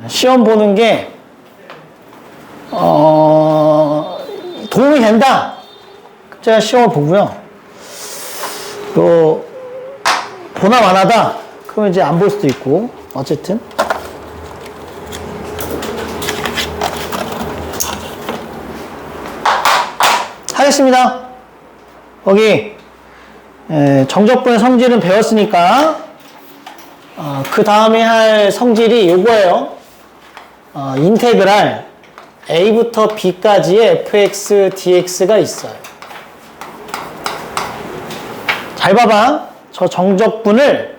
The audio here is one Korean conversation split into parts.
시험 보는 게 도움이 된다. 제가 시험을 보고요. 보나 마나다. 그러면 이제 안 볼 수도 있고. 어쨌든. 하겠습니다. 거기 정적분의 성질은 배웠으니까 그 다음에 할 성질이 요거예요. 인테그랄 a부터 b까지의 fx dx가 있어요. 잘 봐봐. 저 정적분을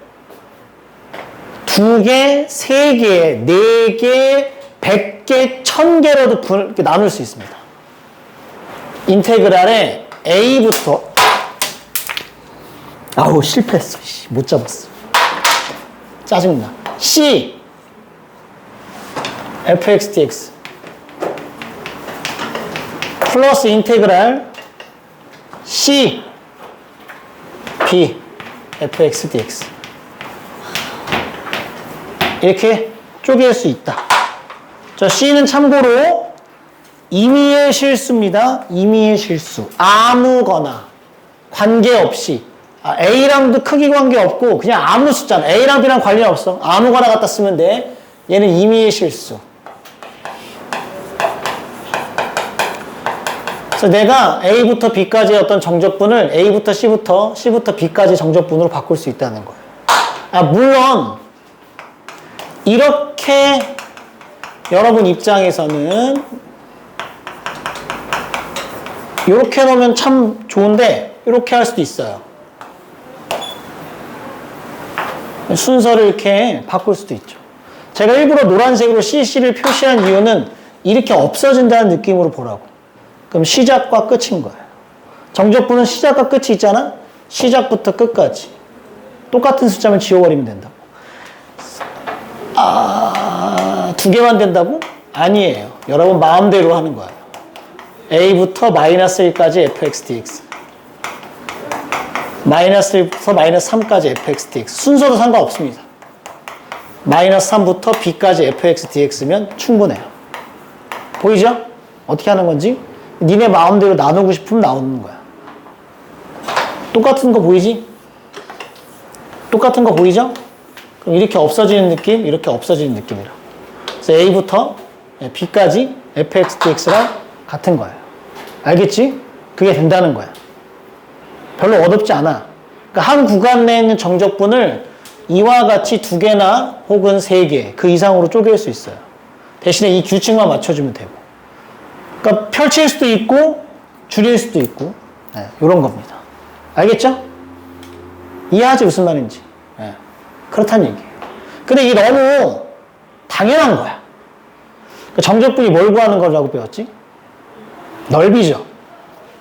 2개, 3개, 4개, 100개, 1000개로도 나눌 수 있습니다. 인테그랄에 a부터 아우 실패했어. 못 잡았어. 짜증나. c fx dx 플러스 인테그랄 c b fx dx 이렇게 쪼갤 수 있다. 저 c는 참고로 임의의 실수입니다. 임의의 실수. 아무거나 관계없이 A랑도 크기 관계없고 그냥 아무 숫자는 A랑 B랑 관련 없어. 아무거나 갖다 쓰면 돼. 얘는 임의의 실수. 그래서 내가 A부터 B까지의 어떤 정적분을 A부터 C부터 B까지 정적분으로 바꿀 수 있다는 거예요. 물론 이렇게 여러분 입장에서는 이렇게 놓으면 참 좋은데 이렇게 할 수도 있어요. 순서를 이렇게 바꿀 수도 있죠. 제가 일부러 노란색으로 CC를 표시한 이유는 이렇게 없어진다는 느낌으로 보라고. 그럼 시작과 끝인 거예요. 정적분은 시작과 끝이 있잖아. 시작부터 끝까지 똑같은 숫자면 지워버리면 된다고. 2개만 된다고? 아니에요. 여러분 마음대로 하는 거예요. a부터 마이너스 1까지 fx dx 마이너스 1부터 마이너스 3까지 fx dx 순서도 상관없습니다. 마이너스 3부터 b까지 fx dx면 충분해요. 보이죠? 어떻게 하는 건지? 니네 마음대로 나누고 싶으면 나오는 거야. 똑같은 거 보이지? 똑같은 거 보이죠? 그럼 이렇게 없어지는 느낌, 이렇게 없어지는 느낌이라. 그래서 a부터 b까지 fx dx랑 같은 거예요. 알겠지? 그게 된다는 거야. 별로 어렵지 않아. 그러니까 한 구간 내에 있는 정적분을 이와 같이 2개나 혹은 3개 그 이상으로 쪼갤 수 있어요. 대신에 이 규칙만 맞춰주면 되고. 그러니까 펼칠 수도 있고 줄일 수도 있고 이런 겁니다. 알겠죠? 이해하지 무슨 말인지. 그렇다는 얘기예요. 근데 이게 너무 당연한 거야. 그러니까 정적분이 뭘 구하는 거라고 배웠지? 넓이죠.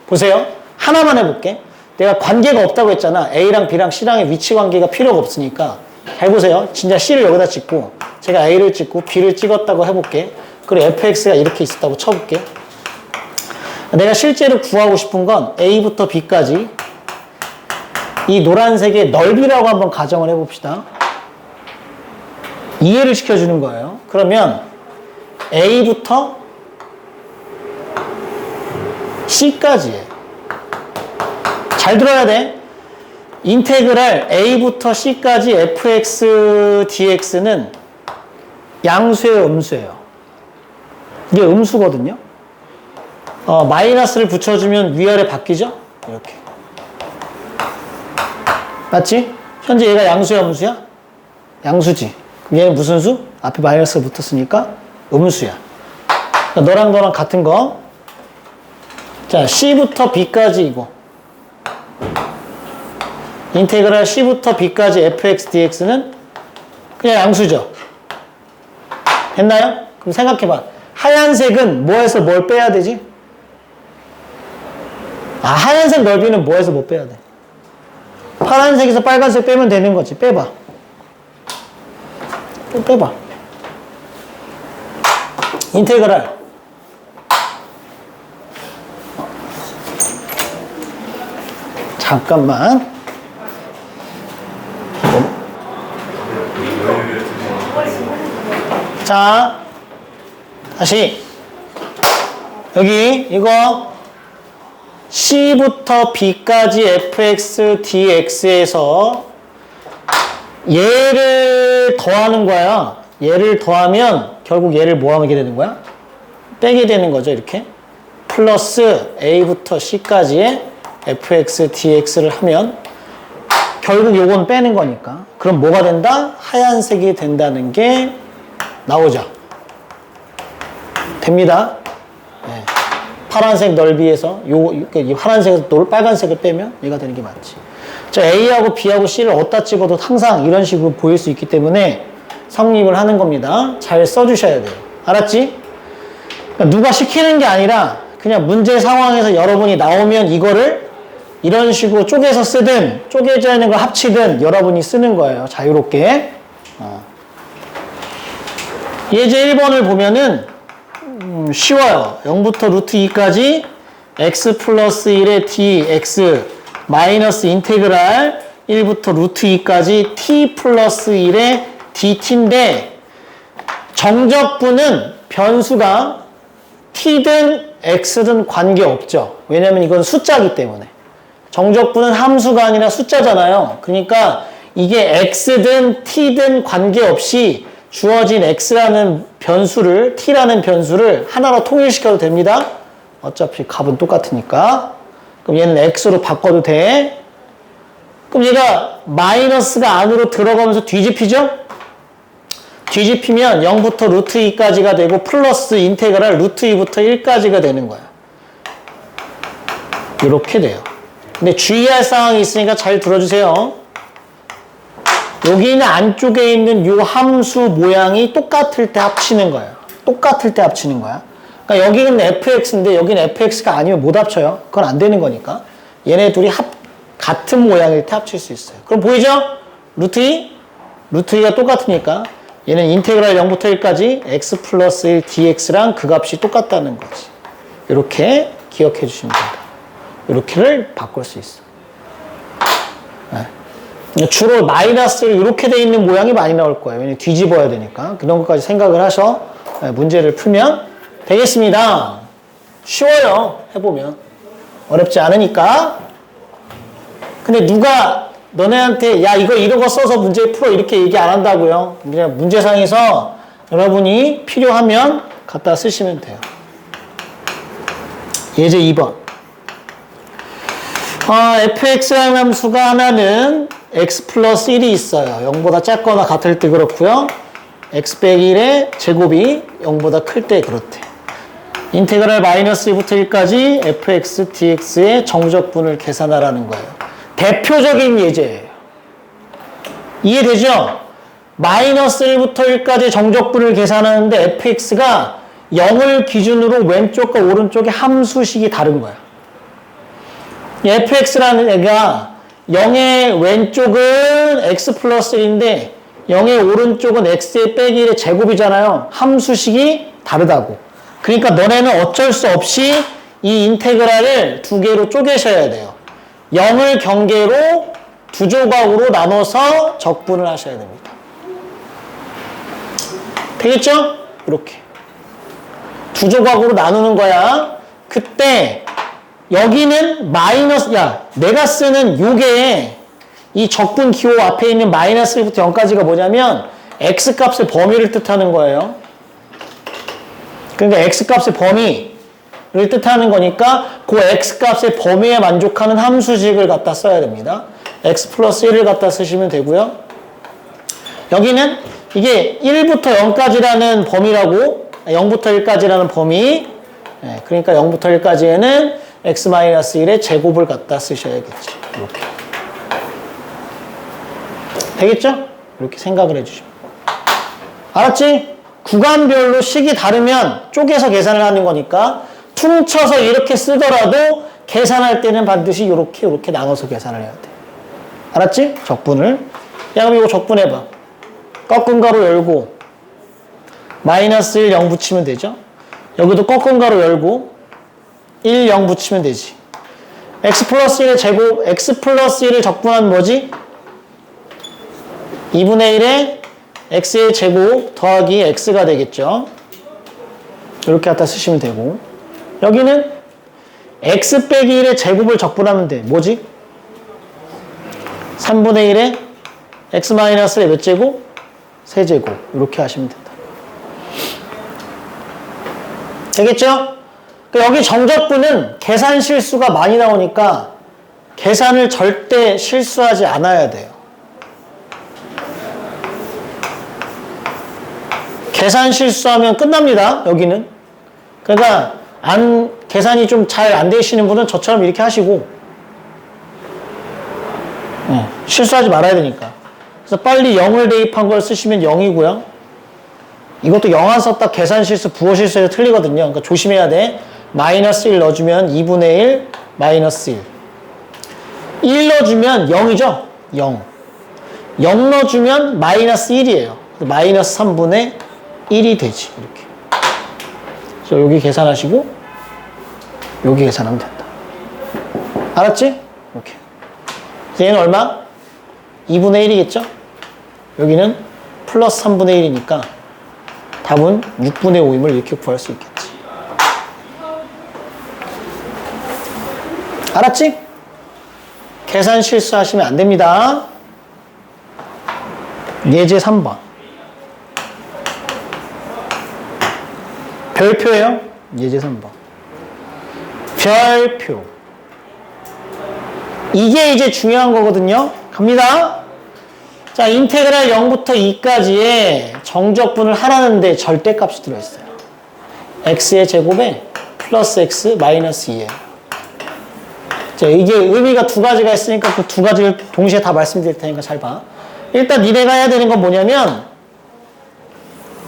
보세요. 하나만 해볼게. 내가 관계가 없다고 했잖아. A랑 B랑 C랑의 위치 관계가 필요가 없으니까. 잘 보세요. 진짜 C를 여기다 찍고 제가 A를 찍고 B를 찍었다고 해볼게. 그리고 fx가 이렇게 있었다고 쳐볼게. 내가 실제로 구하고 싶은 건 A부터 B까지 이 노란색의 넓이라고 한번 가정을 해봅시다. 이해를 시켜주는 거예요. 그러면 A부터 C까지예요. 잘 들어야 돼. 인테그랄 A부터 C까지 fx dx는 양수예요, 음수예요? 이게 음수거든요. 마이너스를 붙여주면 위아래 바뀌죠? 이렇게. 맞지? 현재 얘가 양수야, 음수야? 양수지. 그럼 얘는 무슨 수? 앞에 마이너스가 붙었으니까 음수야. 그러니까 너랑 같은 거. 자, C부터 B까지 이거. 인테그랄 C부터 B까지 fx dx는 그냥 양수죠. 됐나요? 그럼 생각해봐. 하얀색은 뭐에서 뭘 빼야 되지? 하얀색 넓이는 뭐에서 뭐 빼야 돼? 파란색에서 빨간색 빼면 되는 거지. 빼봐. 빼봐. 인테그랄 잠깐만. 자, 다시. 여기, 이거, C부터 B까지 fx, dx에서 얘를 더하는 거야. 얘를 더하면 결국 얘를 뭐 하게 되는 거야? 빼게 되는 거죠, 이렇게. 플러스 A부터 C까지의 fx, dx를 하면 결국 요건 빼는 거니까. 그럼 뭐가 된다? 하얀색이 된다는 게 나오죠. 됩니다. 네. 파란색 넓이에서 이 파란색에서 빨간색을 빼면 얘가 되는 게 맞지. 자, A하고 B하고 C를 어디다 찍어도 항상 이런 식으로 보일 수 있기 때문에 성립을 하는 겁니다. 잘 써주셔야 돼요. 알았지? 그러니까 누가 시키는 게 아니라 그냥 문제 상황에서 여러분이 나오면 이거를 이런 식으로 쪼개서 쓰든 쪼개져 있는 걸 합치든 여러분이 쓰는 거예요. 자유롭게. 예제 1번을 보면은 쉬워요. 0부터 루트 2까지 x 플러스 1의 dx 마이너스 인테그랄 1부터 루트 2까지 t 플러스 1의 dt인데 정적분은 변수가 t든 x든 관계없죠. 왜냐면 이건 숫자이기 때문에. 정적분은 함수가 아니라 숫자잖아요. 그러니까 이게 x든 t든 관계없이 주어진 x라는 변수를, t라는 변수를 하나로 통일시켜도 됩니다. 어차피 값은 똑같으니까. 그럼 얘는 x로 바꿔도 돼. 그럼 얘가 마이너스가 안으로 들어가면서 뒤집히죠? 뒤집히면 0부터 루트 2까지가 되고 플러스 인테그랄 루트 2부터 1까지가 되는 거야. 이렇게 돼요. 근데 주의할 사항이 있으니까 잘 들어주세요. 여기 있는 안쪽에 있는 요 함수 모양이 똑같을 때 합치는 거예요. 똑같을 때 합치는 거야. 그러니까 여기는 fx인데 여기는 fx가 아니면 못 합쳐요. 그건 안 되는 거니까. 얘네 둘이 같은 모양일 때 합칠 수 있어요. 그럼 보이죠? 루트 2? 루트 2가 똑같으니까 얘는 인테그랄 0부터 1까지 x 플러스 1 dx랑 그 값이 똑같다는 거지. 이렇게 기억해 주시면 됩니다. 이렇게를 바꿀 수 있어. 네. 주로 마이너스를 이렇게 돼 있는 모양이 많이 나올 거예요. 왜냐면 뒤집어야 되니까. 그런 것까지 생각을 하셔 문제를 풀면 되겠습니다. 쉬워요. 해보면. 어렵지 않으니까. 근데 누가 너네한테 야 이거 이런 거 써서 문제 풀어 이렇게 얘기 안 한다고요. 그냥 문제상에서 여러분이 필요하면 갖다 쓰시면 돼요. 예제 2번. fx라는 함수가 하나는 x 플러스 1이 있어요. 0보다 작거나 같을 때 그렇고요. x 빼기 1의 제곱이 0보다 클 때 그렇대. 인테그랄 마이너스 2부터 1까지 fx dx의 정적분을 계산하라는 거예요. 대표적인 예제예요. 이해되죠? 마이너스 1부터 1까지 정적분을 계산하는데 fx가 0을 기준으로 왼쪽과 오른쪽의 함수식이 다른 거야. fx라는 애가 0의 왼쪽은 x 플러스 1인데 0의 오른쪽은 x의 빼기 1의 제곱이잖아요. 함수식이 다르다고. 그러니까 너네는 어쩔 수 없이 이 인테그랄을 두 개로 쪼개셔야 돼요. 0을 경계로 두 조각으로 나눠서 적분을 하셔야 됩니다. 되겠죠? 이렇게. 두 조각으로 나누는 거야. 그때 여기는 마이너스, 내가 쓰는 요게 이 적분 기호 앞에 있는 마이너스 1부터 0까지가 뭐냐면 x값의 범위를 뜻하는 거예요. 그러니까 x값의 범위를 뜻하는 거니까 그 x값의 범위에 만족하는 함수식을 갖다 써야 됩니다. x 플러스 1을 갖다 쓰시면 되고요. 여기는 이게 1부터 0까지라는 범위라고 0부터 1까지라는 범위 그러니까 0부터 1까지에는 x-1의 제곱을 갖다 쓰셔야겠죠. 이렇게. 되겠죠? 이렇게 생각을 해주시면. 알았지? 구간별로 식이 다르면 쪼개서 계산을 하는 거니까 퉁쳐서 이렇게 쓰더라도 계산할 때는 반드시 이렇게 나눠서 계산을 해야 돼. 알았지? 적분을. 야, 그럼 이거 적분해봐. 꺾은 가로 열고 마이너스 1, 0 붙이면 되죠? 여기도 꺾은 가로 열고 1, 0 붙이면 되지. x 플러스 1의 제곱, x 플러스 1을 적분하면 뭐지? 2분의 1의 x의 제곱 더하기 x가 되겠죠. 이렇게 갖다 쓰시면 되고, 여기는 x 빼기 1의 제곱을 적분하면 돼. 뭐지? 3분의 1에 x 마이너스의 몇 제곱? 세제곱. 이렇게 하시면 된다. 되겠죠? 여기 정적분은 계산 실수가 많이 나오니까 계산을 절대 실수하지 않아야 돼요. 계산 실수하면 끝납니다. 여기는. 그러니까 계산이 좀 잘 안 되시는 분은 저처럼 이렇게 하시고 실수하지 말아야 되니까. 그래서 빨리 0을 대입한 걸 쓰시면 0이고요. 이것도 0 안 썼다 계산 실수, 부호 실수에서 틀리거든요. 그러니까 조심해야 돼. 마이너스 1 넣어주면 2분의 1 마이너스 1. 1 넣어주면 0이죠? 0. 0 넣어주면 마이너스 1이에요. 마이너스 3분의 1이 되지. 이렇게. 그래서 여기 계산하시고 여기 계산하면 된다. 알았지? 이렇게. 얘는 얼마? 2분의 1이겠죠? 여기는 플러스 3분의 1이니까 답은 6분의 5임을 이렇게 구할 수 있겠지. 알았지? 계산 실수하시면 안 됩니다. 예제 3번. 별표예요. 예제 3번. 별표. 이게 이제 중요한 거거든요. 갑니다. 자, 인테그랄 0부터 2까지의 정적분을 하라는데 절대값이 들어있어요. x의 제곱에 플러스 x 마이너스 2예요. 자, 이게 의미가 두 가지가 있으니까 그 두 가지를 동시에 다 말씀드릴 테니까 잘 봐. 일단 니네가 해야 되는 건 뭐냐면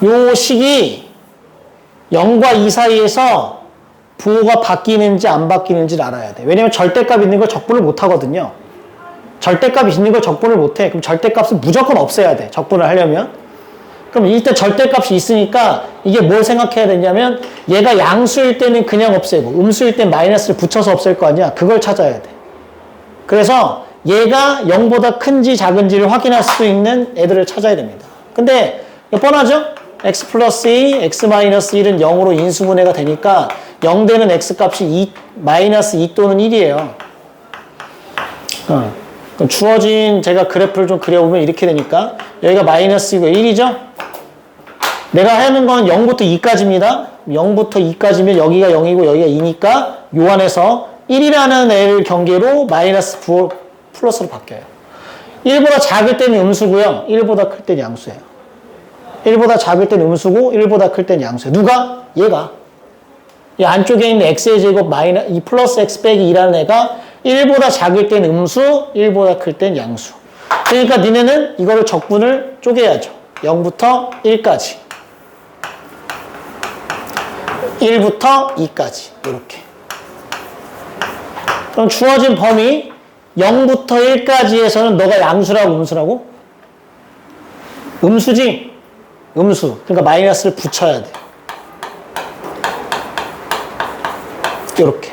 요 식이 0과 2 사이에서 부호가 바뀌는지 안 바뀌는지를 알아야 돼. 왜냐면 절대값 있는 걸 적분을 못 하거든요. 절대값 있는 걸 적분을 못 해. 그럼 절대값은 무조건 없애야 돼. 적분을 하려면. 그럼 일단 절대값이 있으니까 이게 뭘 생각해야 되냐면 얘가 양수일 때는 그냥 없애고 음수일 땐 마이너스를 붙여서 없앨 거 아니야. 그걸 찾아야 돼. 그래서 얘가 0보다 큰지 작은지를 확인할 수 있는 애들을 찾아야 됩니다. 근데 이거 뻔하죠? x 플러스 2, x 마이너스 1은 0으로 인수분해가 되니까 0 되는 x 값이 마이너스 2 또는 1이에요. 그럼 주어진 제가 그래프를 좀 그려보면 이렇게 되니까 여기가 마이너스이고 1이죠? 내가 하는 건 0부터 2까지입니다. 0부터 2까지면 여기가 0이고 여기가 2니까 요 안에서 1이라는 애를 경계로 마이너스 부호 플러스로 바뀌어요. 1보다 작을 때는 음수고요. 1보다 클 때는 양수예요. 1보다 작을 때는 음수고 1보다 클 때는 양수예요. 누가? 얘가. 이 안쪽에 있는 x의 제곱 마이너스 이 플러스 x 빼기 2라는 애가 1보다 작을 땐 음수, 1보다 클 땐 양수. 그러니까 니네는 이거를 적분을 쪼개야죠. 0부터 1까지. 1부터 2까지. 이렇게. 그럼 주어진 범위 0부터 1까지에서는 너가 양수라고 음수라고? 음수지? 음수. 그러니까 마이너스를 붙여야 돼. 이렇게.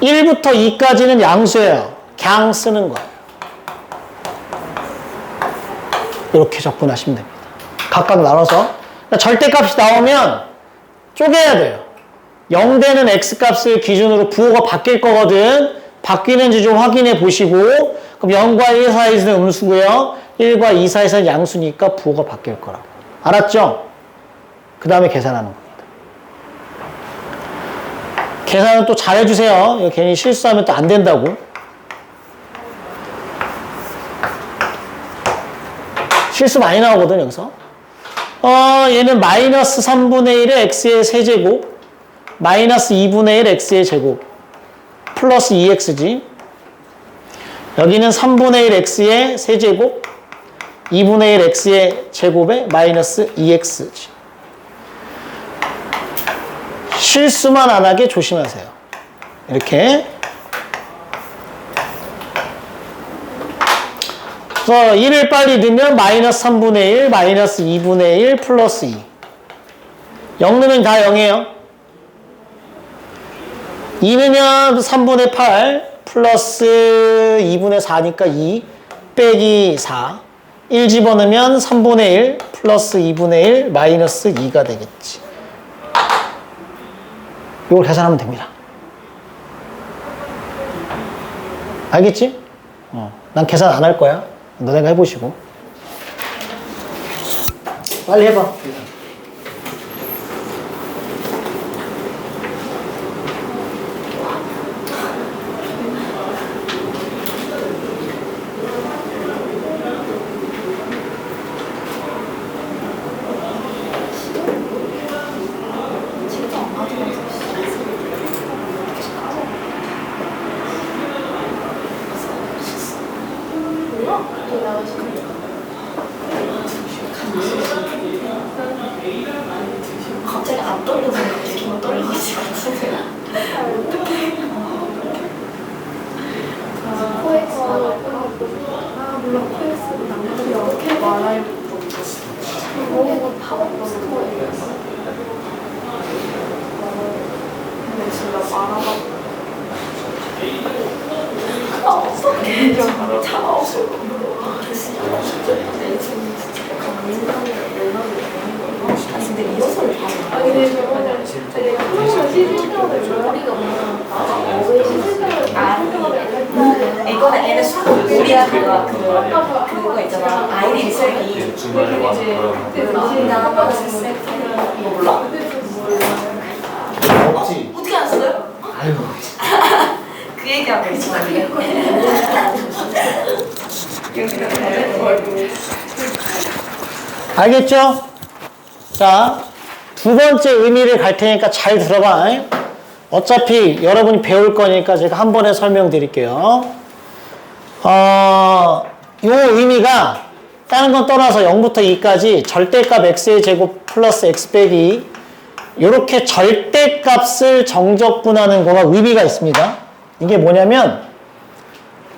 1부터 2까지는 양수예요. 그냥 쓰는 거예요. 이렇게 적분하시면 됩니다. 각각 나눠서. 그러니까 절대값이 나오면 쪼개야 돼요. 0 되는 x값을 기준으로 부호가 바뀔 거거든. 바뀌는지 좀 확인해 보시고 그럼 0과 1 사이에서는 음수고요. 1과 2 사이에서는 양수니까 부호가 바뀔 거라고. 알았죠? 그 다음에 계산하는 겁니다. 계산은 또 잘 해주세요. 이거 괜히 실수하면 또 안 된다고. 실수 많이 나오거든 여기서. 얘는 마이너스 3분의 1의 x의 세제곱 마이너스 2분의 1 x의 제곱 플러스 2x지. 여기는 3분의 1 x의 세제곱 2분의 1 x의 제곱에 마이너스 2x지. 실수만 안 하게 조심하세요. 이렇게. 그래서 1을 빨리 넣으면 마이너스 3분의 1, 마이너스 2분의 1, 플러스 2. 0 넣으면 다 0이에요. 2 넣으면 3분의 8, 플러스 2분의 4니까 2, 빼기 4. 1 집어넣으면 3분의 1 플러스 2분의 1 마이너스 2가 되겠지. 이걸 계산하면 됩니다. 알겠지? 난 계산 안 할 거야. 너네가 해보시고. 빨리 해봐. 갑자기 안 떨려서 기분 떨려가지고 어떡해. 코엑스 물론 코엑스도 남자들이 어떻게 말할 뭐 팝업 스토어예요. 근데 진짜 말하다 없어. 차가 없어. 아니 근데 리허설을 다 아니 근데 저거는 내가 항상 시즌별로 머리가 이거는 얘는 우리가 그거 있잖아 아이린 슬기 몰라? 없지. 어떻게 아셨어요? 아유. 그 얘기하고 있어. 알겠죠? 자, 두 번째 의미를 갈 테니까 잘 들어봐. 어차피 여러분이 배울 거니까 제가 한 번에 설명드릴게요. 요 의미가 다른 건 떠나서 0부터 2까지 절대값 x의 제곱 플러스 x 빼기 이렇게 절대값을 정적분하는 거가 의미가 있습니다. 이게 뭐냐면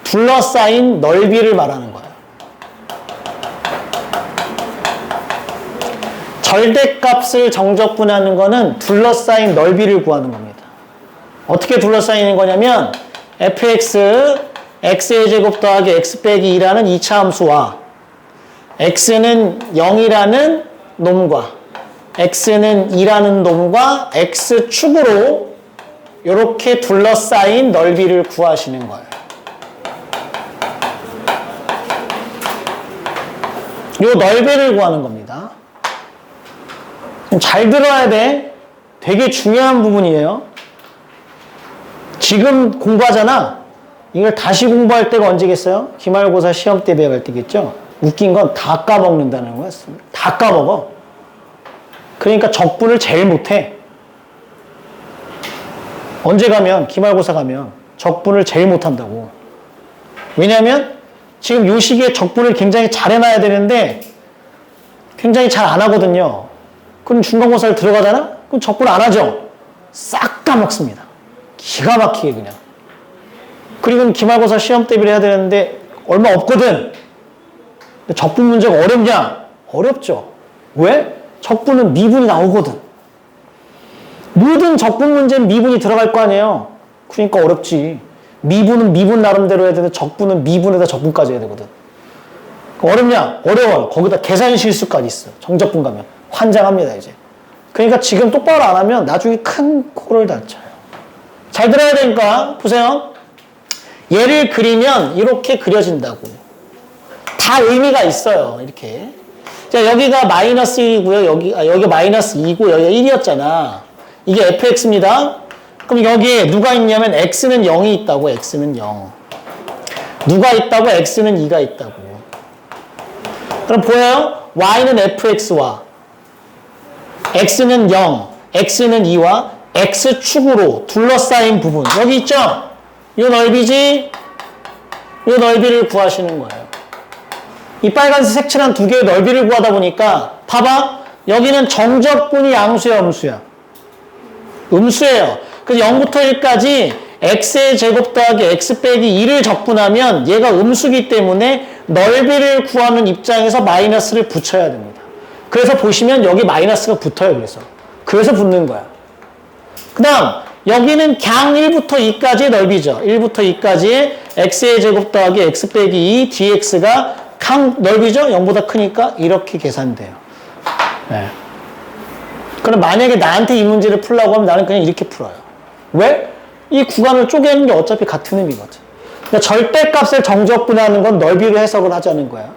둘러싸인 넓이를 말하는 거예요. 절대값을 정적분하는 거는 둘러싸인 넓이를 구하는 겁니다. 어떻게 둘러싸이는 거냐면 fx, x의 제곱 더하기 x 빼기 2라는 2차 함수와 x는 0이라는 놈과 x는 2라는 놈과 x축으로 이렇게 둘러싸인 넓이를 구하시는 거예요. 이 넓이를 구하는 겁니다. 잘 들어야 돼. 되게 중요한 부분이에요. 지금 공부하잖아. 이걸 다시 공부할 때가 언제겠어요? 기말고사 시험 때 배워갈 때겠죠? 웃긴 건 다 까먹는다는 거였습니다. 다 까먹어. 그러니까 적분을 제일 못해. 언제 가면, 기말고사 가면 적분을 제일 못한다고. 왜냐면 지금 요 시기에 적분을 굉장히 잘 해놔야 되는데 굉장히 잘 안 하거든요. 그럼 중간고사를 들어가잖아? 그럼 적분 안 하죠? 싹 까먹습니다. 기가 막히게 그냥. 그리고 기말고사 시험 대비를 해야 되는데 얼마 없거든. 근데 적분 문제가 어렵냐? 어렵죠. 왜? 적분은 미분이 나오거든. 모든 적분 문제는 미분이 들어갈 거 아니에요. 그러니까 어렵지. 미분은 미분 나름대로 해야 되는데 적분은 미분에다 적분까지 해야 되거든. 어렵냐? 어려워요. 거기다 계산 실수까지 있어. 정적분 가면. 환장합니다, 이제. 그러니까 지금 똑바로 안 하면 나중에 큰 코를 다쳐요. 잘 들어야 되니까, 보세요. 얘를 그리면 이렇게 그려진다고. 다 의미가 있어요, 이렇게. 자, 여기가 마이너스 1이고요. 여기가 마이너스 2고, 여기가 1이었잖아. 이게 fx입니다. 그럼 여기에 누가 있냐면 x는 0이 있다고, x는 0. 누가 있다고? x는 2가 있다고. 그럼 보여요? y는 fx와 x는 0, x는 2와 x축으로 둘러싸인 부분. 여기 있죠? 이 넓이지? 이 넓이를 구하시는 거예요. 이 빨간색 색칠한 두 개의 넓이를 구하다 보니까 봐봐. 여기는 정적분이 양수야, 음수야? 음수예요. 그래서 0부터 1까지 x의 제곱 더하기 x 빼기 2를 적분하면 얘가 음수기 때문에 넓이를 구하는 입장에서 마이너스를 붙여야 됩니다. 그래서 보시면 여기 마이너스가 붙어요. 그래서 붙는 거야. 그 다음 여기는 그냥 1부터 2까지의 넓이죠. 1부터 2까지의 x의 제곱 더하기 x 빼기 2 dx가 각 넓이죠? 0보다 크니까 이렇게 계산돼요. 네. 그럼 만약에 나한테 이 문제를 풀라고 하면 나는 그냥 이렇게 풀어요. 왜? 이 구간을 쪼개는 게 어차피 같은 의미거든. 그러니까 절대값을 정적분하는 건 넓이로 해석을 하자는 거야.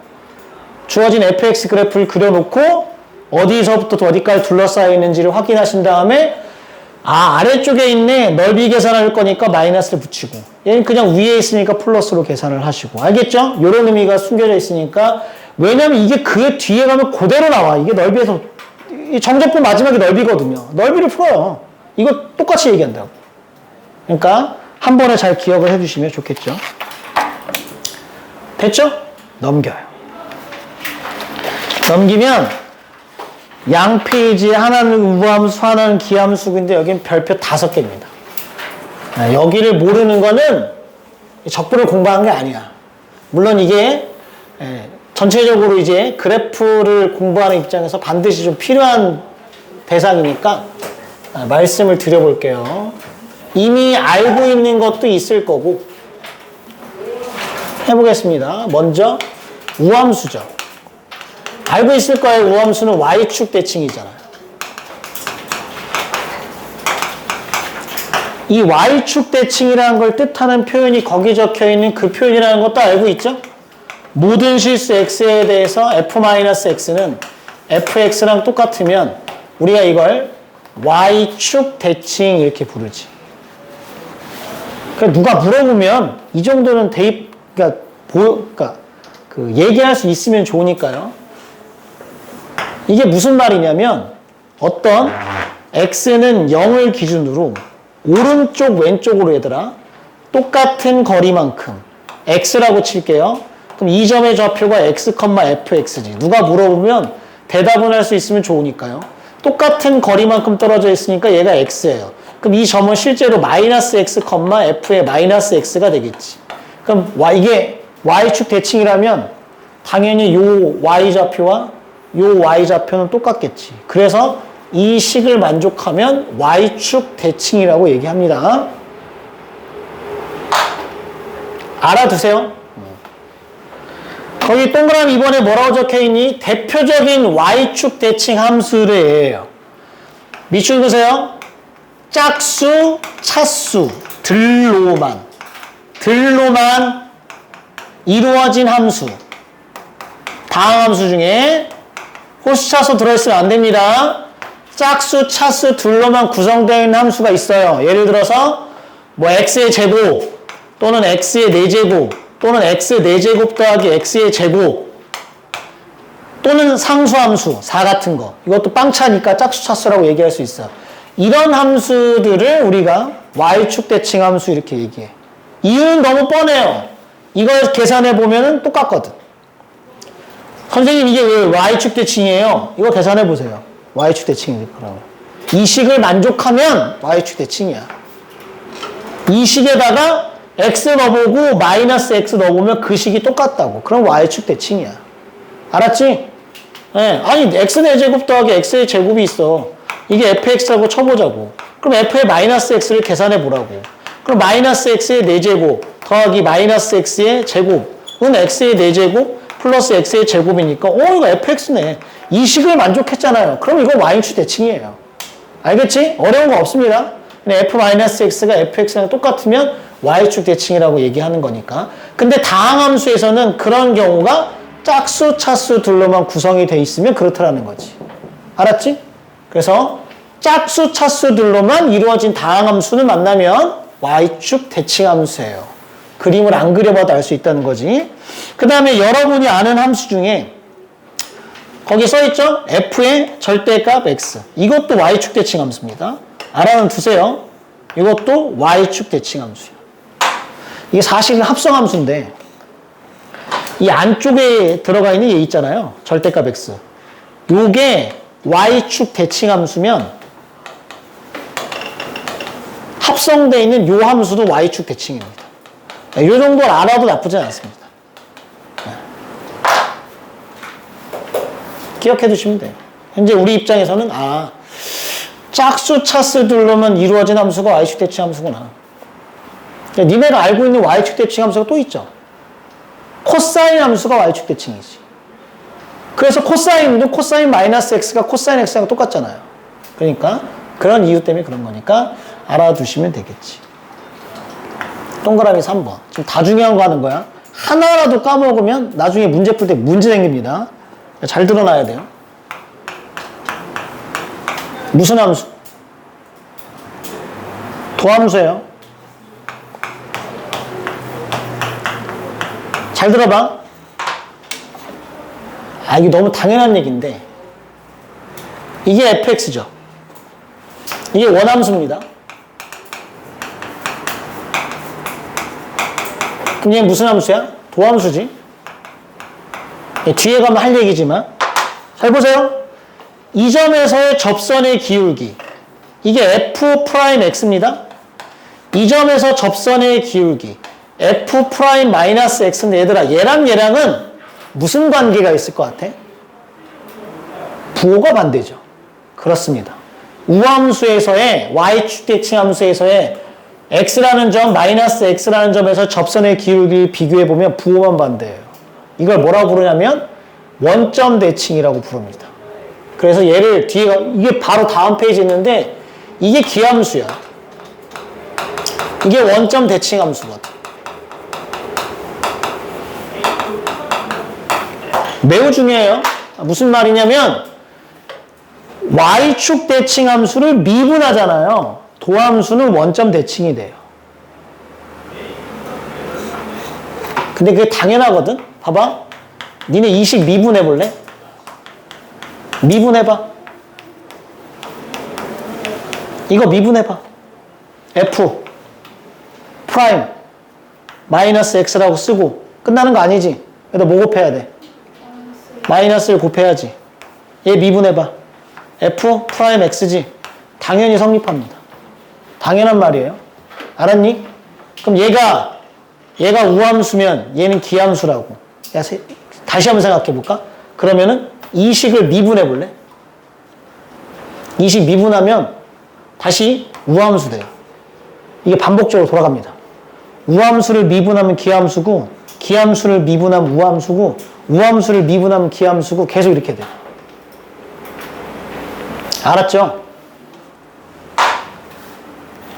주어진 fx 그래프를 그려놓고 어디서부터 어디까지 둘러싸여 있는지를 확인하신 다음에 아래쪽에 있네. 넓이 계산할 거니까 마이너스를 붙이고 얘는 그냥 위에 있으니까 플러스로 계산을 하시고 알겠죠? 이런 의미가 숨겨져 있으니까 왜냐면 이게 그 뒤에 가면 그대로 나와. 이게 넓이에서 이 정적분 마지막에 넓이거든요. 넓이를 풀어요. 이거 똑같이 얘기한다고. 그러니까 한 번에 잘 기억을 해주시면 좋겠죠. 됐죠? 넘겨요. 넘기면 양 페이지에 하나는 우함수, 하나는 기함수인데 여기는 별표 5개입니다. 여기를 모르는 거는 적분을 공부한 게 아니야. 물론 이게 전체적으로 이제 그래프를 공부하는 입장에서 반드시 좀 필요한 대상이니까 말씀을 드려볼게요. 이미 알고 있는 것도 있을 거고 해보겠습니다. 먼저 우함수죠. 알고 있을 거예요. 우함수는 Y축 대칭이잖아요. 이 Y축 대칭이라는 걸 뜻하는 표현이 거기 적혀 있는 그 표현이라는 것도 알고 있죠? 모든 실수 x에 대해서 f-x는 fx랑 똑같으면 우리가 이걸 Y축 대칭 이렇게 부르지. 그러니까 누가 물어보면 이 정도는 그러니까 얘기할 수 있으면 좋으니까요. 이게 무슨 말이냐면 어떤 x는 0을 기준으로 오른쪽 왼쪽으로 얘들아 똑같은 거리만큼 x라고 칠게요. 그럼 이 점의 좌표가 x, fx지. 누가 물어보면 대답은 할 수 있으면 좋으니까요. 똑같은 거리만큼 떨어져 있으니까 얘가 x예요. 그럼 이 점은 실제로 마이너스 x, f의 마이너스 x가 되겠지. 그럼 이게 y축 대칭이라면 당연히 요 y좌표와 요 y좌표는 똑같겠지. 그래서 이 식을 만족하면 y축 대칭이라고 얘기합니다. 알아두세요. 거기 동그라미 이번에 뭐라고 적혀있니? 대표적인 y축 대칭 함수를 밑줄 그으세요. 짝수, 차수, 들로만 이루어진 함수. 다음 함수 중에 호수, 차수 들어있으면 안 됩니다. 짝수, 차수, 둘로만 구성되어 있는 함수가 있어요. 예를 들어서 뭐 x의 제곱 또는 x의 4제곱 또는 x 4제곱 더하기 x의 제곱 또는 상수함수 4 같은 거. 이것도 빵차니까 짝수, 차수라고 얘기할 수 있어. 이런 함수들을 우리가 y축 대칭 함수 이렇게 얘기해. 이유는 너무 뻔해요. 이걸 계산해 보면은 똑같거든. 선생님 이게 왜 y축 대칭이에요? 이거 계산해 보세요. y축 대칭이니까. 이 식을 만족하면 y축 대칭이야. 이 식에다가 x 넣어보고 마이너스 x 넣어보면 그 식이 똑같다고. 그럼 y축 대칭이야. 알았지? 네. 아니 x 4제곱 더하기 x의 제곱이 있어. 이게 fx라고 쳐보자고. 그럼 f의 마이너스 x를 계산해 보라고. 그럼 마이너스 x의 4제곱 더하기 마이너스 x의 제곱은 x의 4제곱 플러스 x의 제곱이니까 이거 fx네. 이 식을 만족했잖아요. 그럼 이거 y축 대칭이에요. 알겠지? 어려운 거 없습니다. f-x가 fx랑 똑같으면 y축 대칭이라고 얘기하는 거니까. 근데 다항함수에서는 그런 경우가 짝수, 차수, 둘로만 구성이 돼 있으면 그렇다라는 거지. 알았지? 그래서 짝수, 차수, 둘로만 이루어진 다항함수는 만나면 y축 대칭함수예요. 그림을 안 그려봐도 알 수 있다는 거지. 그 다음에 여러분이 아는 함수 중에 거기 써있죠? f의 절대값 x. 이것도 y축 대칭 함수입니다. 알아는 두세요. 이것도 y축 대칭 함수예요. 이게 사실은 합성 함수인데 이 안쪽에 들어가 있는 얘 있잖아요. 절대값 x. 요게 y축 대칭 함수면 합성되어 있는 요 함수도 y축 대칭입니다. 이 정도를 알아도 나쁘지 않습니다. 기억해 두시면 돼요. 현재 우리 입장에서는 짝수, 차수, 둘로만 이루어진 함수가 y축 대칭 함수구나. 니네가 알고 있는 y축 대칭 함수가 또 있죠. 코사인 함수가 y축 대칭이지. 그래서 코사인도 코사인 마이너스 x가 코사인 x랑 똑같잖아요. 그러니까 그런 이유 때문에 그런 거니까 알아두시면 되겠지. 동그라미 3번. 지금 다 중요한 거 하는 거야. 하나라도 까먹으면 나중에 문제 풀 때 문제 생깁니다. 잘 드러나야 돼요. 무슨 함수? 도함수예요. 잘 들어봐. 아, 이게 너무 당연한 얘기인데 이게 fx죠. 이게 원함수입니다. 그럼 얘 무슨 함수야? 도함수지. 뒤에 가면 할 얘기지만 잘 보세요. 이 점에서의 접선의 기울기 이게 f'x입니다. 이 점에서 접선의 기울기 f'-x인데 얘들아 얘랑 얘랑은 무슨 관계가 있을 것 같아? 부호가 반대죠. 그렇습니다. 우함수에서의 y축 대칭 함수에서의 x라는 점, 마이너스 x라는 점에서 접선의 기울기를 비교해보면 부호만 반대예요. 이걸 뭐라고 부르냐면 원점 대칭이라고 부릅니다. 그래서 얘를 뒤에 이게 바로 다음 페이지에 있는데 이게 기함수야. 이게 원점 대칭 함수거든. 매우 중요해요. 무슨 말이냐면 y축 대칭 함수를 미분하잖아요. 도함수는 원점 대칭이 돼요. 근데 그게 당연하거든. 봐봐. 니네 20 미분해 볼래? 미분해봐. 이거 미분해봐. f 프라임 마이너스 x라고 쓰고 끝나는 거 아니지? 그래도 뭐 곱해야 돼? 마이너스를 곱해야지. 얘 미분해봐. f 프라임 x지. 당연히 성립합니다. 당연한 말이에요. 알았니? 그럼 얘가 우함수면 얘는 기함수라고. 야, 다시 한번 생각해 볼까? 그러면은 이 식을 미분해 볼래? 이 식 미분하면 다시 우함수 돼요. 이게 반복적으로 돌아갑니다. 우함수를 미분하면 기함수고 기함수를 미분하면 우함수고 우함수를 미분하면 기함수고 계속 이렇게 돼요. 알았죠?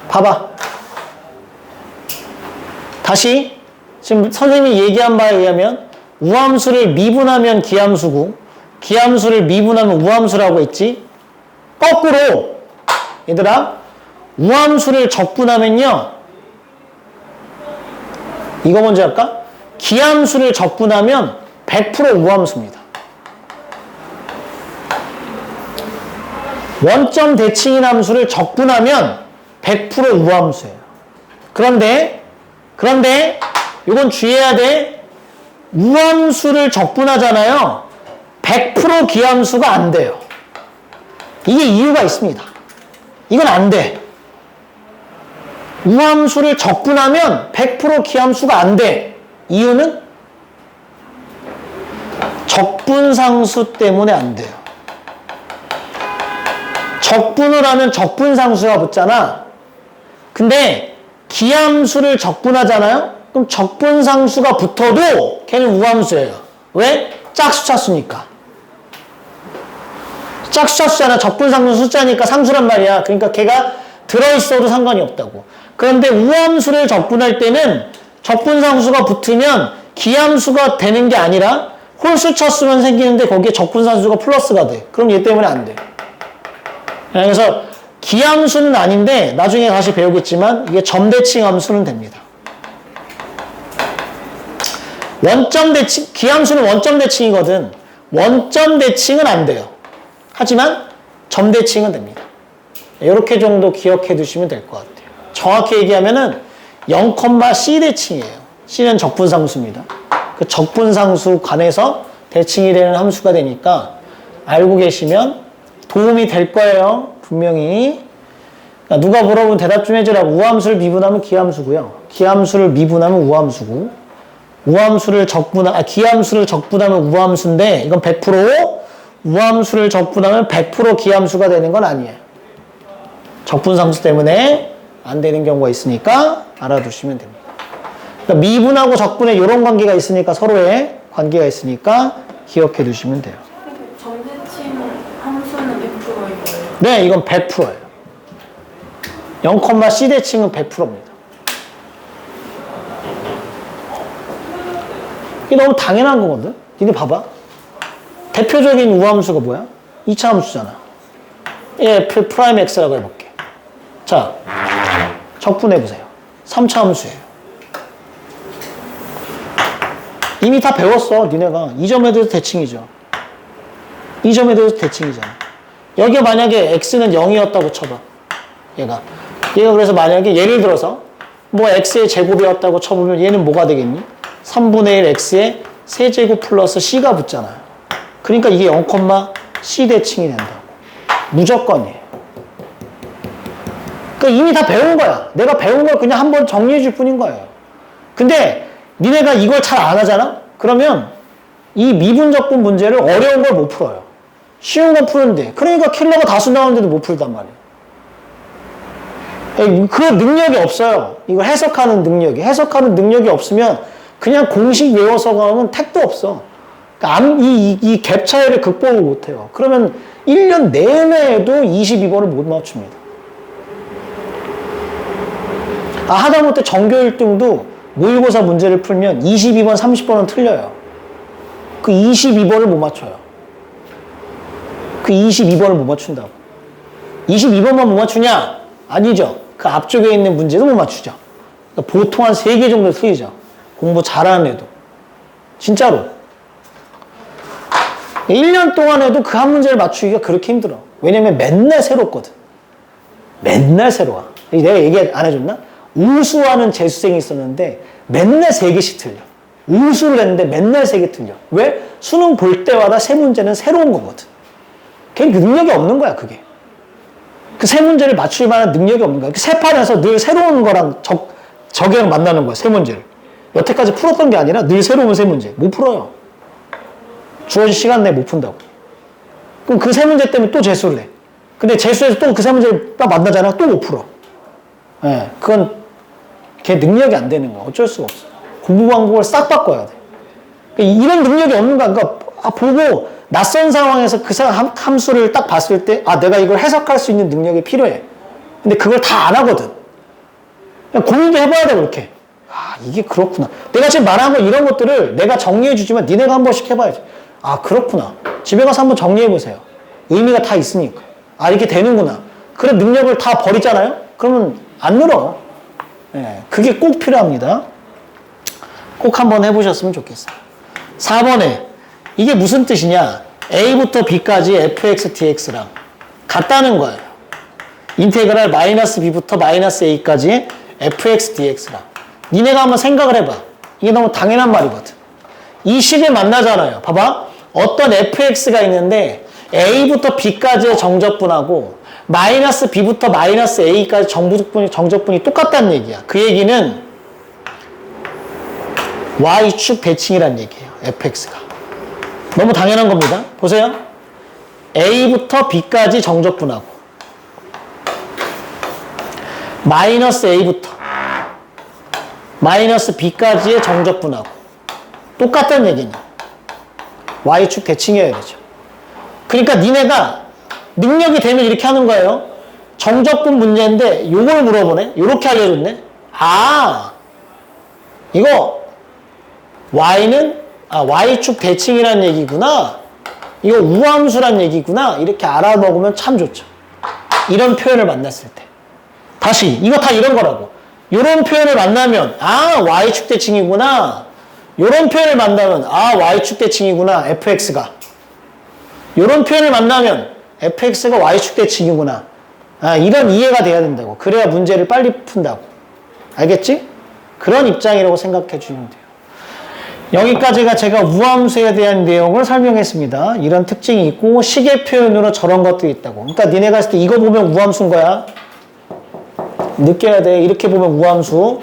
봐봐. 다시 지금 선생님이 얘기한 바에 의하면 우함수를 미분하면 기함수고 기함수를 미분하면 우함수라고 했지. 거꾸로 얘들아 우함수를 적분하면요 이거 먼저 할까? 기함수를 적분하면 100% 우함수입니다. 원점 대칭인 함수를 적분하면 100% 우함수예요. 그런데 이건 주의해야 돼. 우함수를 적분하잖아요. 100% 기함수가 안 돼요. 이게 이유가 있습니다. 이건 안 돼. 우함수를 적분하면 100% 기함수가 안 돼. 이유는 적분상수 때문에 안 돼요. 적분을 하면 적분상수가 붙잖아. 근데 기함수를 적분하잖아요. 그럼 적분상수가 붙어도 걔는 우함수예요. 왜? 짝수차수니까. 짝수차수잖아. 적분상수 숫자니까 상수란 말이야. 그러니까 걔가 들어있어도 상관이 없다고. 그런데 우함수를 적분할 때는 적분상수가 붙으면 기함수가 되는 게 아니라 홀수차수만 생기는데 거기에 적분상수가 플러스가 돼. 그럼 얘 때문에 안 돼. 그래서 기함수는 아닌데 나중에 다시 배우겠지만 이게 점대칭 함수는 됩니다. 원점대칭, 기함수는 원점대칭이거든. 원점대칭은 안 돼요. 하지만 점대칭은 됩니다. 이렇게 정도 기억해 두시면 될 것 같아요. 정확히 얘기하면은 0,C 대칭이에요. C는 적분상수입니다. 그 적분상수 관해서 대칭이 되는 함수가 되니까 알고 계시면 도움이 될 거예요. 분명히. 그러니까 누가 물어보면 대답 좀 해주라고. 우함수를 미분하면 기함수고요. 기함수를 미분하면 우함수고 기함수를 적분하면 우함수인데 이건 100% 우함수를 적분하면 100% 기함수가 되는 건 아니에요. 적분상수 때문에 안 되는 경우가 있으니까 알아두시면 됩니다. 그러니까 미분하고 적분에 이런 관계가 있으니까 서로의 관계가 있으니까 기억해 두시면 돼요. 정대칭 함수는 100%인 거예요? 네, 이건 100%예요. 0, C 대칭은 100%입니다. 이게 너무 당연한 거거든. 니네 봐봐. 대표적인 우함수가 뭐야? 2차 함수잖아. F 프라임 X라고 해볼게. 자, 적분해보세요. 3차 함수예요. 이미 다 배웠어, 니네가. 이 점에 대해서 대칭이죠. 이 점에 대해서 대칭이잖아. 여기에 만약에 X는 0이었다고 쳐봐. 얘가 그래서 만약에 예를 들어서 뭐 X의 제곱이었다고 쳐보면 얘는 뭐가 되겠니? 3분의 1 X의 세제곱 플러스 C가 붙잖아요. 그러니까 이게 0, C 대칭이 된다고. 무조건이에요. 그러니까 이미 다 배운 거야. 내가 배운 걸 그냥 한번 정리해 줄 뿐인 거예요. 근데 니네가 이걸 잘 안 하잖아? 그러면 이 미분적분 문제를 어려운 걸 못 풀어요. 쉬운 건 푸는데. 그러니까 킬러가 다수 나오는데도 못 풀단 말이에요. 그 능력이 없어요. 이걸 해석하는 능력이. 해석하는 능력이 없으면 그냥 공식 외워서 가면 택도 없어. 그러니까 이 갭 차이를 극복을 못해요. 그러면 1년 내내에도 22번을 못 맞춥니다. 하다못해 전교 1등도 모의고사 문제를 풀면 22번, 30번은 틀려요. 그 22번을 못 맞춰요. 그 22번을 못 맞춘다고. 22번만 못 맞추냐? 아니죠. 그 앞쪽에 있는 문제도 못 맞추죠. 그러니까 보통 한 3개 정도 틀리죠. 공부 잘하는 애도. 진짜로. 1년 동안 해도 그 한 문제를 맞추기가 그렇게 힘들어. 왜냐면 맨날 새롭거든. 맨날 새로워. 내가 얘기 안 해줬나? 우수하는 재수생이 있었는데 맨날 3개씩 틀려. 우수를 했는데 맨날 3개 틀려. 왜? 수능 볼 때마다 새 문제는 새로운 거거든. 걔는 그 능력이 없는 거야, 그게. 그 새 문제를 맞출 만한 능력이 없는 거야. 그 새 판에서 늘 새로운 거랑 적이랑 만나는 거야, 새 문제를. 여태까지 풀었던 게 아니라 늘 새로운 새 문제. 못 풀어요. 주어진 시간 내에 못 푼다고. 그럼 그 새 문제 때문에 또 재수를 해. 근데 재수해서 또 그 새 문제를 딱 만나잖아. 또 못 풀어. 예, 그건 걔 능력이 안 되는 거야. 어쩔 수가 없어. 공부 방법을 싹 바꿔야 돼. 그러니까 이런 능력이 없는 거야. 그러니까 보고 낯선 상황에서 그 함수를 딱 봤을 때 내가 이걸 해석할 수 있는 능력이 필요해. 근데 그걸 다 안 하거든. 그냥 고민도 해봐야 돼, 그렇게. 이게 그렇구나. 내가 지금 말한 거 이런 것들을 내가 정리해 주지만 니네가 한 번씩 해봐야지. 그렇구나. 집에 가서 한번 정리해 보세요. 의미가 다 있으니까. 이렇게 되는구나. 그런 능력을 다 버리잖아요? 그러면 안 늘어. 네, 그게 꼭 필요합니다. 꼭 한번 해보셨으면 좋겠어요. 4번에 이게 무슨 뜻이냐? A부터 B까지 fx dx랑 같다는 거예요. 인테그랄 마이너스 B부터 마이너스 A까지 fx dx랑. 니네가 한번 생각을 해봐. 이게 너무 당연한 말이거든. 이 식을 만나잖아요. 봐봐. 어떤 fx가 있는데 A부터 B까지의 정적분하고 마이너스 B부터 마이너스 A까지 정적분이 똑같다는 얘기야. 그 얘기는 Y축 대칭이라는 얘기예요. fx가. 너무 당연한 겁니다. 보세요. A부터 B까지 정적분하고 마이너스 A부터 마이너스 B까지의 정적분하고 똑같다는 얘기냐. Y축 대칭이어야 되죠. 그러니까 니네가 능력이 되면 이렇게 하는 거예요. 정적분 문제인데 요걸 물어보네. 요렇게 알려줬네. 이거 Y는 Y축 대칭이라는 얘기구나. 이거 우함수란 얘기구나. 이렇게 알아먹으면 참 좋죠. 이런 표현을 만났을 때. 다시 이거 다 이런 거라고. 이런 표현을 만나면 Y축 대칭이구나. 이런 표현을 만나면 Y축 대칭이구나. fx가. 이런 표현을 만나면 fx가 Y축 대칭이구나. 이런 이해가 돼야 된다고. 그래야 문제를 빨리 푼다고. 알겠지? 그런 입장이라고 생각해 주시면 돼요. 여기까지가 제가 우함수에 대한 내용을 설명했습니다. 이런 특징이 있고 시계 표현으로 저런 것도 있다고. 그러니까 니네가 했을 때 이거 보면 우함수인 거야. 느껴야 돼. 이렇게 보면 우함수,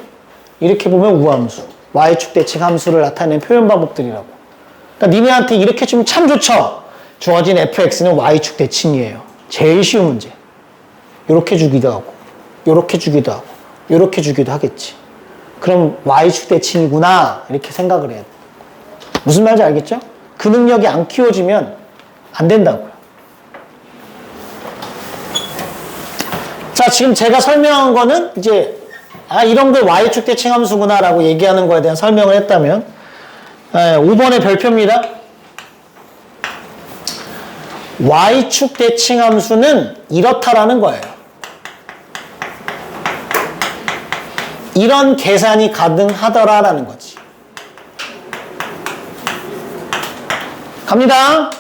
이렇게 보면 우함수. Y축 대칭 함수를 나타내는 표현 방법들이라고. 그러니까 니네한테 이렇게 주면 참 좋죠. 주어진 fx는 Y축 대칭이에요. 제일 쉬운 문제. 이렇게 주기도 하고, 이렇게 주기도 하고, 이렇게 주기도 하겠지. 그럼 y축 대칭이구나 이렇게 생각을 해야 돼. 무슨 말인지 알겠죠? 그 능력이 안 키워지면 안 된다고요. 자, 지금 제가 설명한 거는 이제 이런 게 y축 대칭 함수구나 라고 얘기하는 거에 대한 설명을 했다면 5번의 별표입니다. y축 대칭 함수는 이렇다라는 거예요. 이런 계산이 가능하더라라는 거지. 갑니다.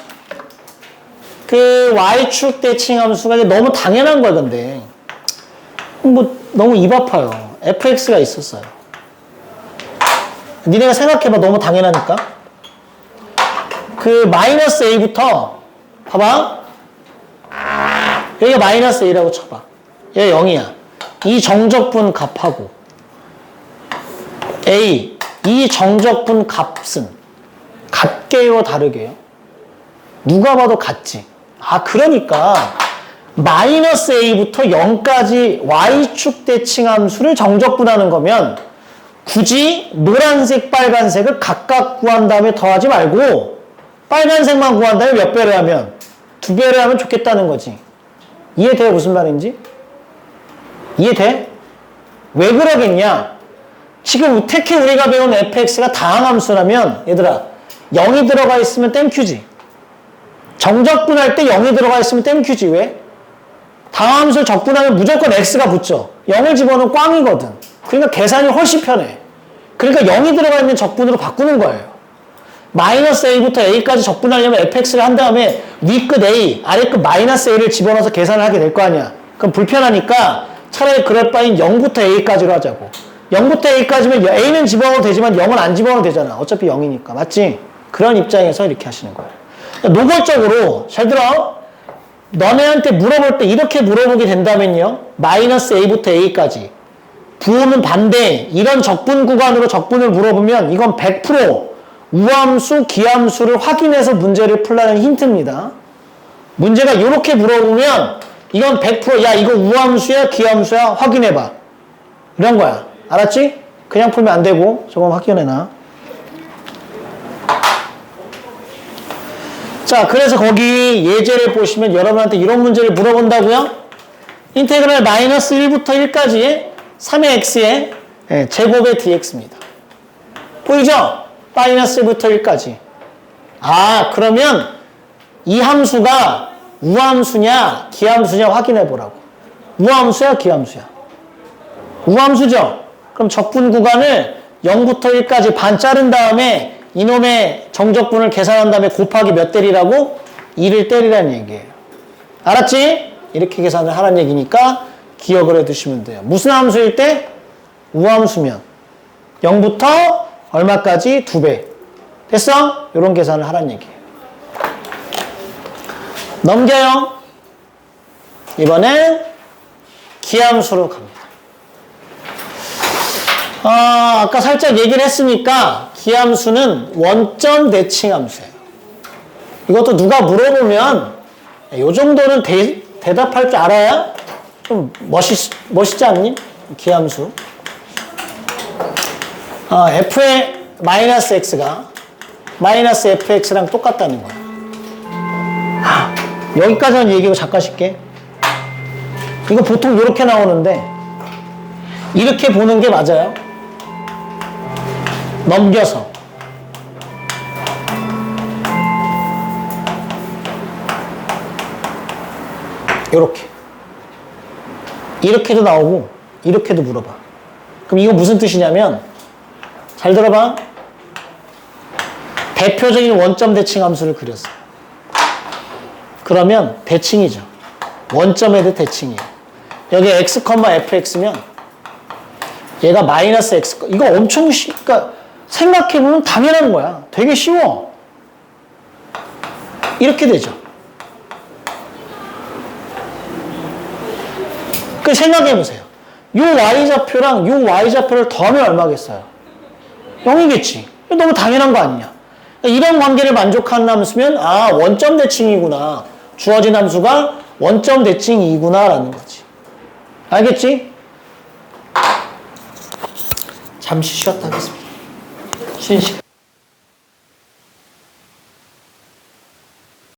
그 y축 대칭 함수가 너무 당연한 거야, 근데. 뭐 너무 입 아파요. fx가 있었어요. 니네가 생각해봐. 너무 당연하니까. 그 마이너스 a부터 봐봐. 여기가 마이너스 a라고 쳐봐. 얘 0이야. 이 정적분 값하고 a 이 정적분 값은 같게요, 다르게요? 누가 봐도 같지. 그러니까 마이너스 a부터 0까지 y축 대칭 함수를 정적분하는 거면 굳이 노란색, 빨간색을 각각 구한 다음에 더하지 말고 빨간색만 구한 다음에 몇 배를 하면? 2배를 하면 좋겠다는 거지. 이해돼? 무슨 말인지? 이해돼? 왜 그러겠냐? 지금 특히 우리가 배운 fx가 다항함수라면 얘들아 0이 들어가 있으면 땡큐지. 정적분할 때 0이 들어가 있으면 땡큐지. 왜? 다항함수를 적분하면 무조건 x가 붙죠. 0을 집어넣으면 꽝이거든. 그러니까 계산이 훨씬 편해. 그러니까 0이 들어가 있는 적분으로 바꾸는 거예요. 마이너스 a부터 a까지 적분하려면 fx를 한 다음에 위끝 a, 아래끝 마이너스 a를 집어넣어서 계산을 하게 될 거 아니야. 그럼 불편하니까 차라리 그럴 바엔 0부터 a까지로 하자고. 0부터 a까지면 a는 집어넣어도 되지만 0은 안 집어넣어도 되잖아. 어차피 0이니까. 맞지? 그런 입장에서 이렇게 하시는 거예요. 노골적으로 잘 들어. 너네한테 물어볼 때 이렇게 물어보게 된다면요. 마이너스 a부터 a까지. 부호는 반대. 이런 적분 구간으로 적분을 물어보면 이건 100% 우함수, 기함수를 확인해서 문제를 풀라는 힌트입니다. 문제가 이렇게 물어보면 이건 100% 야 이거 우함수야 기함수야 확인해봐. 이런 거야. 알았지? 그냥 풀면 안 되고 저거 확인해놔. 자, 그래서 거기 예제를 보시면 여러분한테 이런 문제를 물어본다고요? 인테그랄 마이너스 1부터 1까지의 3의 x의 제곱의 dx입니다. 보이죠? 마이너스 1부터 1까지. 그러면 이 함수가 우함수냐 기함수냐 확인해 보라고. 우함수야 기함수야? 우함수죠? 그럼 적분 구간을 0부터 1까지 반 자른 다음에 이놈의 정적분을 계산한 다음에 곱하기 몇 때리라고? 2를 때리라는 얘기예요. 알았지? 이렇게 계산을 하라는 얘기니까 기억을 해두시면 돼요. 무슨 함수일 때? 우함수면 0부터 얼마까지? 2배. 됐어? 이런 계산을 하라는 얘기예요. 넘겨요. 이번엔 기함수로 갑니다. 아까 살짝 얘기를 했으니까 기함수는 원점 대칭 함수예요. 이것도 누가 물어보면 이 정도는 대답할 줄 알아야 좀 멋있지 않니? 기함수. f의 마이너스 x가 마이너스 fx랑 똑같다는 거야. 여기까지는 얘기고 잠깐 쉴게. 이거 보통 이렇게 나오는데 이렇게 보는 게 맞아요. 넘겨서 이렇게도 나오고 이렇게도 물어봐. 그럼 이거 무슨 뜻이냐면 잘 들어봐. 대표적인 원점 대칭 함수를 그렸어요. 그러면 대칭이죠. 원점에 대해 대칭이에요. 여기 x, fx면 얘가 마이너스 x. 이거 엄청 그러니까 생각해보면 당연한 거야. 되게 쉬워. 이렇게 되죠. 그 생각해보세요. 요 y좌표랑 요 y좌표를 더하면 얼마겠어요? 0이겠지. 너무 당연한 거 아니냐. 이런 관계를 만족하는 함수면 원점 대칭이구나. 주어진 함수가 원점 대칭이구나 라는 거지. 알겠지? 잠시 쉬었다 하겠습니다. 쉬는 시간.